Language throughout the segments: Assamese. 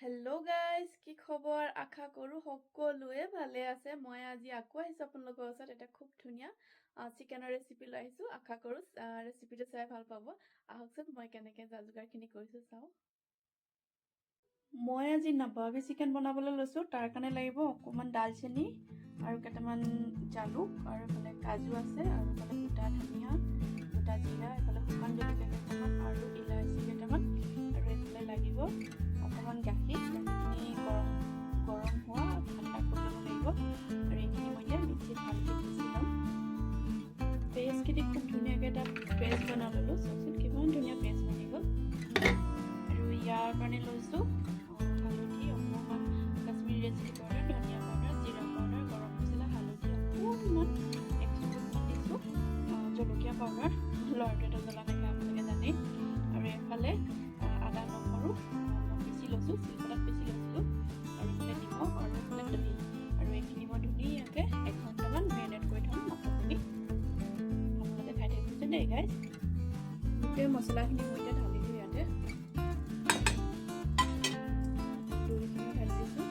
হেল্ল' গাইজ, কি খবৰ? আশা কৰোঁ সকলোৱে ভালে আছে। মই আজি আকৌ আহিছোঁ আপোনালোকৰ ওচৰত এটা খুব ধুনীয়া চিকেনৰ ৰেচিপি লৈ আহিছোঁ। আশা কৰোঁ ৰেচিপিটো চাই ভাল পাব। আহকচোন মই কেনেকৈ যোগাৰখিনি কৰিছোঁ চাওঁ। মই আজি নাবাবি চিকেন বনাবলৈ লৈছোঁ। তাৰ কাৰণে লাগিব অকণমান দালচেনি আৰু কেইটামান জালুক আৰু এইফালে কাজু আছে আৰু এইফালে গোটা ধনিয়া, গোটা জিৰা, এইফালে শুকান জলকীয়া কেইটামান আৰু ইলাচি কেইটামান আৰু এইফালে লাগিব অকণমান গাখীৰ। গাখীৰখিনি গৰম হোৱা ঠাণ্ডা কৰি ল'ব লাগিব আৰু এইখিনি মই এতিয়া মিক্সিত ভালকৈ পিচি ল'ম। পেষ্টখিনি খুব ধুনীয়াকৈ এটা পেষ্ট বনাই ল'লোঁ। চাওকচোন কিমান ধুনীয়া পেষ্ট বনি গ'ল। আৰু ইয়াৰ কাৰণে লৈছোঁ হালধি অকণমান, কাশ্মীৰী ৰেচিপি পাউডাৰ, ধনিয়া পাউডাৰ, জিৰা পাউডাৰ, গৰম মছলা, হালধি অকণমান, 1 স্পুনমান দিছোঁ জলকীয়া পাউডাৰ। ল'ৰাটো এটা জ্বলা নাখায় আপোনালোকে জানেই। আৰু এইফালে আদা নহৰু মই পিচি লৈছোঁ, শিলপাতাত পিচি লৈছিলোঁ। আৰু এইফালে নিমখ আৰু এইফালে দহি। আৰু এইখিনি মই ধুনীয়াকৈ 1 ঘণ্টামান মেৰিনেট কৰি থ'ম মাংসখিনি। আপোনালোকে খাই থাকিব দেই গাইজ। গোটেই মছলাখিনি মই এতিয়া ঢালি দিওঁ ইয়াতে। দহিখিনি ঢালি দিছোঁ।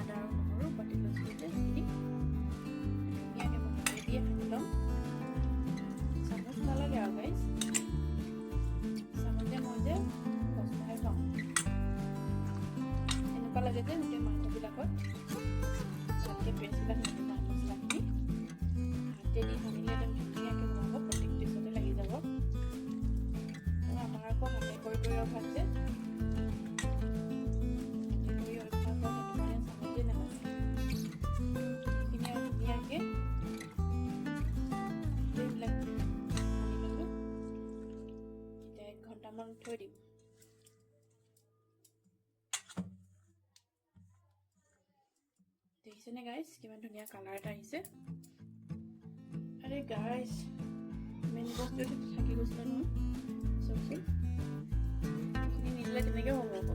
আদা আৰু নহৰু বাটি লৈছোঁ যে সেইখিনি ধুনীয়াকৈ মই হাতেৰে দিয়ে সানি ল'ম। চামুচ নালাগে আৰু গাইজ, চামুচে মই যে খচুৱাই থওঁ। এনেকুৱা লাগে যে গোটেই মাংসবিলাকত ভালকৈ পেষ্টবিলাক নিদিওঁ। মছলাখিনি হাতেদি সানিলে একদম ধুনীয়াকৈ বনাব, প্ৰত্যেক ডিছতে লাগি যাব। আৰু আমাৰ আকৌ হাতে কৰি অভ্যাস যে চামুচে নালাগে। সেইখিনি আৰু ধুনীয়াকৈ এইবিলাক সানি ল'লোঁ। এতিয়া 1 ঘণ্টামান থৈ দিম। দেখিছেনে গাইজ কিমান ধুনীয়া কালাৰ এটা আহিছে? আৰে গাইজ, মেইন বস্তুটো থাকি গৈছিলে নহয়। চাওকচোন এইখিনি নিদিলে কেনেকৈ হ'ব আকৌ?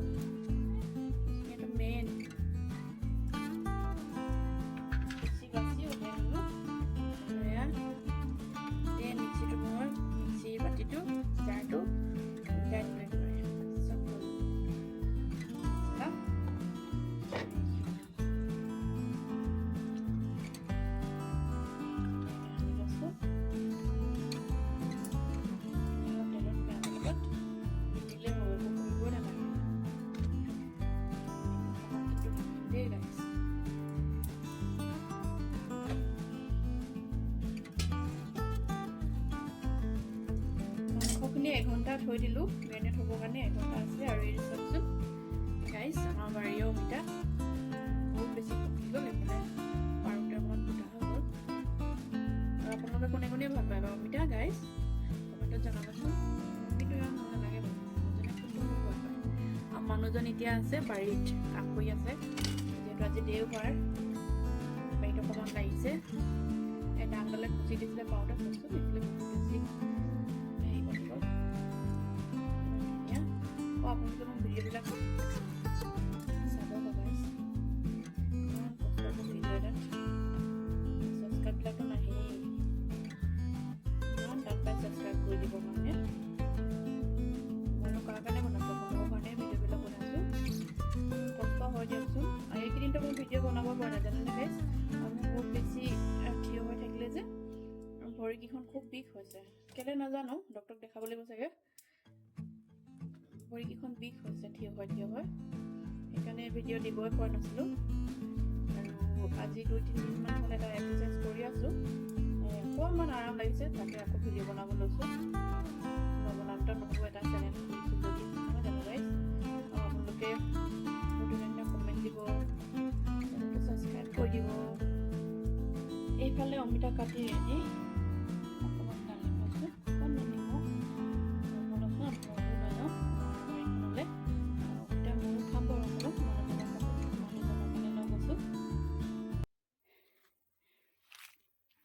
এইটো মেইন। পিচি বাচি উলিয়াই ল'লোঁ। এয়া এই মিক্সিটো মই মিক্সিৰ বাতিটো জাৰটো উলিয়াই দিলোঁ একেবাৰে। চব মাংসখিনি 1 ঘণ্টা থৈ দিলোঁ মেৰিনেট হ'বৰ কাৰণে। 1 ঘণ্টা আছে। আৰু এই চাওকচোন গাইজ, আমাৰ বাৰীৰ অমিতা বহুত বেছি পকি গ'ল। এইফালে 12টামান ফুটা হৈ গ'ল। আৰু আপোনালোকে কোনে কোনে ভাল পায় বাৰু অমিতা গাইজ কমেণ্টত জনাবচোন। কিন্তু ইমান ভাল নালাগে বাৰু, মানুহজনে খুব বহুত ভাল পায়। আৰু মানুহজন এতিয়া আছে বাৰীত কাম কৰি আছে, যিহেতু আজি দেওবাৰ। বাৰীত অকণমান লাগিছে। এই ডাংডালে খুচি দিছিলে পাওঁতে চাওকচোন এইফালে বহুত বেছি হেৰি কৰি গ'ল। ধুনীয়া। আপোনালোকে মোৰ ভিডিঅ'বিলাক চাব গাইজ। ইমান কষ্ট আছে ভিডিঅ' এটাত, ছাবস্ক্ৰাইববিলাকতো নাহেই। ইমান টান পাই ছাবস্ক্ৰাইব কৰি দিবৰ কাৰণে। মইনো কাৰ কাৰণে বনাইছোঁ? আপোনালোকৰ কাৰণে ভিডিঅ'বিলাক বনাইছোঁ। কষ্ট হয় দিয়কচোন। আৰু এইকেইদিনতো মই ভিডিঅ' বনাব পৰা নাই জানেনে গাইজ? আৰু মোৰ বহুত বেছি থিয় হৈ থাকিলে যে ভৰিকেইখন খুব বিষ হৈছে। কেলৈ নাজানো, ডক্টৰক দেখাব লাগিব চাগে। ভৰিকেইখন বিষ হৈছে থিয় হৈ সেইকাৰণে ভিডিঅ' দিবই পৰা নাছিলোঁ। আৰু আজি 2-3 দিনমান হ'ল এটা এক্সাৰচাইজ কৰি আছোঁ। অকণমান আৰাম লাগিছে, তাকে আকৌ ভিডিঅ' বনাব লৈছোঁ। নবনাওঁতে নহ'ব, এটা চেনেল খুলিছোঁ যদি নহয় জানো গাইজ। আৰু আপোনালোকে মোৰ ধুনীয়া কমেণ্ট দিব, চেনেলটো ছাবস্ক্ৰাইব কৰি দিব। এইফালে অমিতা কাটি ৰেডি। অকণমান ডালিম লৈছোঁ, অকণমান নিমখ লৈছোঁ। আপোনালোকেও লৈ যাওঁ বাৰীখনলৈ। অমিতা ময়ো খাম বাৰু, অলপ মানুহজনৰ কাৰণে লৈ গৈছোঁ।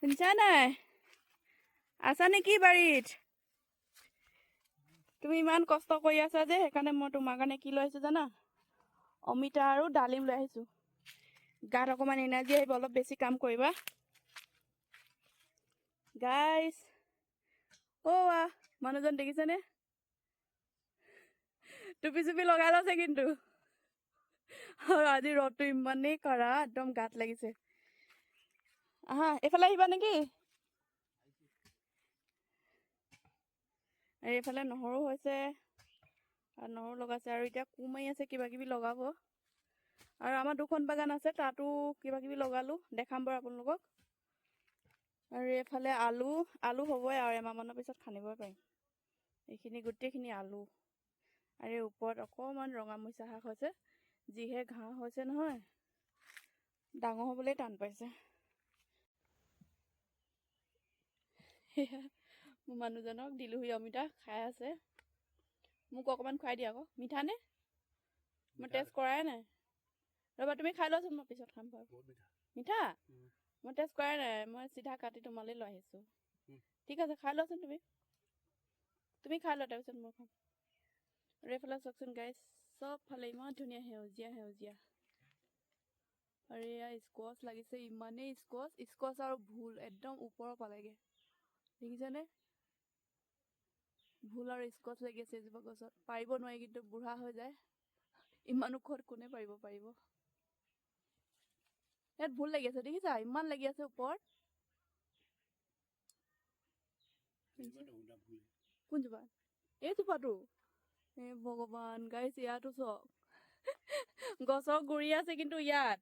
শুনিছা নাই? আছা নেকি বাৰীত? তুমি ইমান কষ্ট কৰি আছা যে সেইকাৰণে মই তোমাৰ কাৰণে কি লৈ আহিছোঁ জানা? অমিতা আৰু ডালিম লৈ আহিছোঁ। গাত অকণমান এনাৰ্জি আহিব, অলপ বেছি কাম কৰিবা। গাইছ মানুহজন দেখিছেনে টুপি চুপি লগাই লৈছে কিন্তু আৰু আজি ৰ'দটো ইমানেই কাঢ়া একদম গাত লাগিছে আহা এইফালে আহিবা নেকি আৰু এইফালে নহৰু হৈছে আৰু নহৰু লগাইছে আৰু এতিয়া কুমাৰি আছে কিবা কিবি লগাব আৰু আমাৰ দুখন বাগান আছে তাতো কিবা কিবি লগালো দেখাম বাৰু আপোনালোকক আৰু এইফালে আলু হ'বই আৰু এমাহমানৰ পিছত খানিবই পাৰিম এইখিনি গোটেইখিনি আলু আৰু এই ওপৰত অকণমান ৰঙামৰিচা শাক হৈছে যিহে ঘাঁহ হৈছে নহয় ডাঙৰ হ'বলৈ টান পাইছে মোৰ মানুহজনক দিলোহি অমিতা খাই আছে মোক অকণমান খুৱাই দিয়া আকৌ মিঠা নে মই টেষ্ট কৰাই নাই ৰ'বা তুমি খাই লোৱাচোন মই পিছত খাম বাৰু মিঠা মই টেষ্ট কৰাই নাই মই চিধা কাটি তোমালৈ লৈ আহিছোঁ ঠিক আছে খাই লোৱাচোন তুমি খাই লোৱা তাৰপিছত মই খাম আৰু এইফালে চাওকচোন গাইছ চবফালে ইমান ধুনীয়া সেউজীয়া সেউজীয়া আৰু এয়া স্কোৱাচ লাগিছে ইমানেই স্কোৱাচ আৰু ভোল একদম ওপৰৰ পালেগে দেখিছেনে ভোল আৰু স্কোৱাচ লাগি আছে এজোপা গছত পাৰিব নোৱাৰি কিন্তু বুঢ়া হৈ যায় ইমান ওখত কোনে পাৰিব ইয়াত ভোল লাগি আছে দেখিছা ইমান লাগি আছে ওপৰত কোনজোপা এইজোপাটো ভগৱান গাইছ ইয়াতো চক গছৰ গুৰি আছে কিন্তু ইয়াত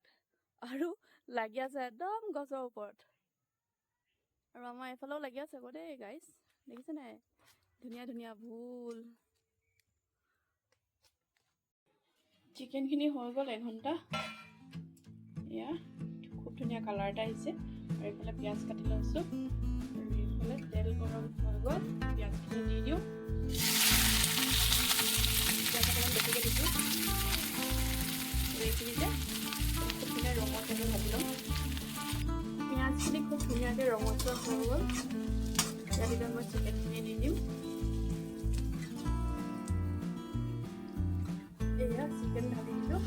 আৰু লাগি আছে একদম গছৰ ওপৰত আৰু আমাৰ এইফালেও লাগি আছে আকৌ দেই গাইছ দেখিছে নাই ধুনীয়া ধুনীয়া ভোল চিকেনখিনি হৈ গ'ল এঘণ্টা এয়া খুব ধুনীয়া কালাৰ এটা আহিছে আৰু এইফালে পিঁয়াজ কাটি লৈছোঁ আৰু এইফালে তেল গৰম হৈ গ'ল পিঁয়াজখিনি দি দিওঁ পিঁয়াজ অকণমান বেছিকৈ দিছোঁ আৰু এইখিনি যে খুব ধুনীয়া ৰঙচুৱাকৈ ভাজি লওঁ পিঁয়াজখিনি খুব ধুনীয়াকৈ ৰঙচুৱা হৈ গ'ল ইয়াত এতিয়া মই চিকেনখিনি দি দিম এয়া চিকেন ঢালি দিলোঁ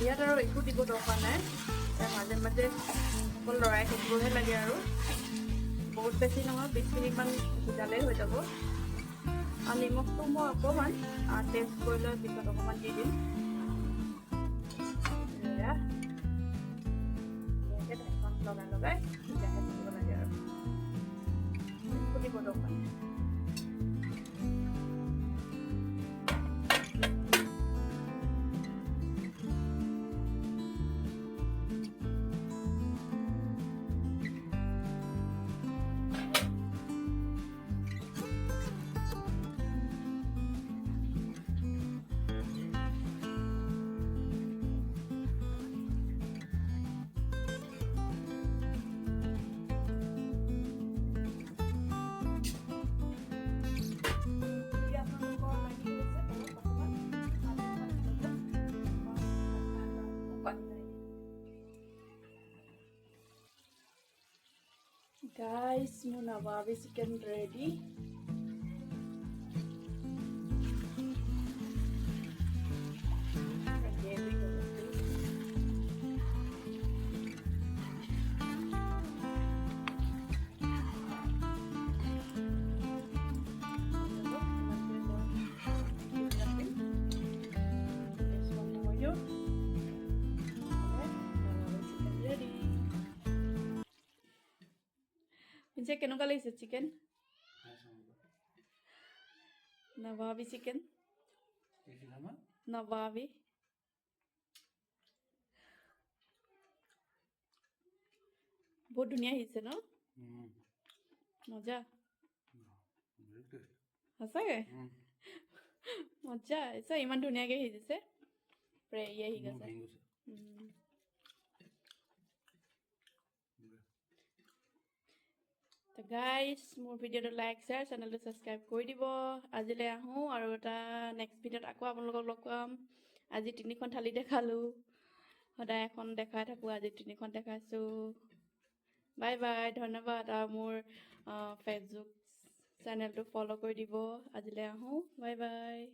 ইয়াত আৰু একো দিব দৰকাৰ নাই মাজে মাজে অকল লৰাই থাকিবহে লাগে আৰু বহুত বেছি নহয় 20 মিনিটমান সিজালেই হৈ যাব আৰু নিমখটো মই অকণমান টেষ্ট কৰি লৈ পিছত অকণমান দি দিম এয়া ঢাকন লগাই লগাই সিজাই থাকিব লাগে আৰু একো দিব দৰকাৰ নাই Guys, মোৰ নাবাবি চিকেন ৰেডি পিছে কেনেকুৱা লাগিছে চিকেন নাবাবি চিকেন নাবাবি বহুত ধুনীয়া আহিছে ন মজা সঁচাকে মজা আছে ইমান ধুনীয়াকে সিজিছে প্ৰায় আহি গৈছে তো গাইজ মোৰ ভিডিঅ'টো লাইক শ্বেয়াৰ চেনেলটো ছাবস্ক্ৰাইব কৰি দিব আজিলৈ আহোঁ আৰু এটা নেক্সট ভিডিঅ'ত আকৌ আপোনালোকক লগ পাম আজি 3খন থালি দেখালোঁ সদায় এখন দেখাই থাকোঁ আজি 3খন দেখাইছোঁ বাই বাই, ধন্যবাদ। আৰু মোৰ ফেচবুক চেনেলটো ফ'ল' কৰি দিব। আজিলৈ আহোঁ, বাই বাই।